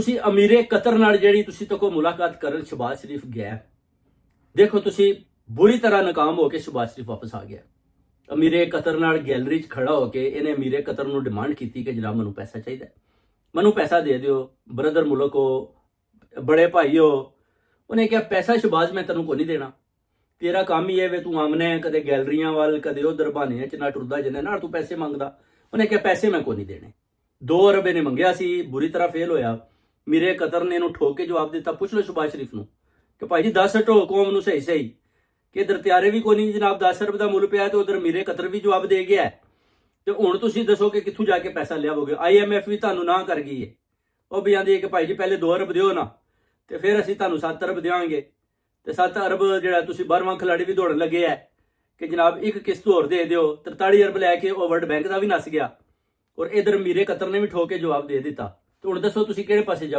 ਤੁਸੀਂ ਅਮੀਰੇ ਕਤਰ ਨਾਲ ਜਿਹੜੀ ਤੁਸੀਂ ਤੋਂ ਕੋ ਮੁਲਾਕਾਤ ਕਰਨ ਸ਼ਹਬਾਜ਼ ਸ਼ਰੀਫ ਗਿਆ, ਦੇਖੋ ਤੁਸੀਂ ਬੁਰੀ ਤਰ੍ਹਾਂ ਨਾਕਾਮ ਹੋ ਕੇ ਸ਼ਹਬਾਜ਼ ਸ਼ਰੀਫ ਵਾਪਸ ਆ ਗਿਆ। ਅਮੀਰੇ ਕਤਰ ਨਾਲ ਗੈਲਰੀ 'ਚ ਖੜਾ ਹੋ ਕੇ ਇਹਨੇ ਅਮੀਰੇ ਕਤਰ ਨੂੰ ਡਿਮਾਂਡ ਕੀਤੀ ਕਿ ਜਨਾਬ ਮੈਨੂੰ ਪੈਸਾ ਚਾਹੀਦਾ, ਮੈਨੂੰ ਪੈਸਾ ਦੇ ਦਿਓ, ਬ੍ਰਦਰ ਮੁਲਕ ਹੋ, ਬੜੇ ਭਾਈ ਹੋ। ਉਹਨੇ ਕਿਹਾ ਪੈਸਾ ਸ਼ਹਬਾਜ਼ ਮੈਂ ਤੈਨੂੰ ਕੋਈ ਨਹੀਂ ਦੇਣਾ, ਤੇਰਾ ਕੰਮ ਹੀ ਹੈ ਵੇ ਤੂੰ ਆਮਨੇ ਕਦੇ ਗੈਲਰੀਆਂ ਵੱਲ ਕਦੇ ਉਧਰ ਬਹਾਨਿਆਂ 'ਚ ਨਾ ਟੁਰਦਾ ਜਿੰਨੇ ਨਾਲ ਤੂੰ ਪੈਸੇ ਮੰਗਦਾ। ਉਹਨੇ ਕਿਹਾ ਪੈਸੇ ਮੈਂ ਕੋਈ ਨਹੀਂ ਦੇਣੇ। 2 ਅਰਬ ਨੇ ਮੰਗਿਆ ਸੀ, ਬੁਰੀ ਤਰ੍ਹਾਂ ਫੇਲ ਹੋਇਆ। ਮੀਰੇ ਕਤਰ ਨੇ ਇਹਨੂੰ ਠੋਕ ਕੇ ਜਵਾਬ ਦਿੱਤਾ, ਪੁੱਛ ਲਓ ਸ਼ਹਬਾਜ਼ ਸ਼ਰੀਫ ਨੂੰ ਕਿ ਭਾਈ ਜੀ 10 ਹਟੋ ਕੌਮ ਨੂੰ ਸਹੀ ਸਹੀ, ਕਿ ਇਧਰ ਤਿਆਰੇ ਵੀ ਕੋਈ ਨਹੀਂ ਜਨਾਬ, 10 ਅਰਬ ਦਾ ਮੁੱਲ ਪਿਆ ਤੇ ਉਧਰ ਮੀਰੇ ਕਤਰ ਵੀ ਜਵਾਬ ਦੇ ਗਿਆ ਤੇ ਹੁਣ ਤੁਸੀਂ ਦੱਸੋ ਕਿ ਕਿੱਥੋਂ ਜਾ ਕੇ ਪੈਸਾ ਲਿਆਵੋਗੇ। IMF ਵੀ ਤੁਹਾਨੂੰ ਨਾ ਕਰ ਗਈ ਹੈ, ਉਹ ਵੀ ਆਂਦੀ ਹੈ ਕਿ ਭਾਈ ਜੀ ਪਹਿਲੇ 2 ਅਰਬ ਦਿਓ ਨਾ ਤੇ ਫਿਰ ਅਸੀਂ ਤੁਹਾਨੂੰ 7 ਅਰਬ ਦੇਵਾਂਗੇ। ਤੇ 7 ਅਰਬ ਜਿਹੜਾ ਤੁਸੀਂ 12ਵਾਂ ਖਿਲਾੜੀ ਵੀ ਦੌੜਨ ਲੱਗੇ ਹੈ ਕਿ ਜਨਾਬ ਇੱਕ ਕਿਸ਼ਤ ਹੋਰ ਦੇ ਦਿਓ। 43 ਅਰਬ ਲੈ ਕੇ ਉਹ ਵਰਲਡ ਬੈਂਕ ਦਾ ਵੀ ਨੱਸ ਗਿਆ ਔਰ ਇਧਰ ਮੀਰੇ ਕਤਰ ਨੇ ਵੀ ਠੋਕ ਕੇ ਜਵਾਬ ਦੇ ਦਿੱਤਾ। ਤੇ ਹੁਣ ਦੱਸੋ ਤੁਸੀਂ ਕਿਹੜੇ ਪਾਸੇ ਜਾਓ।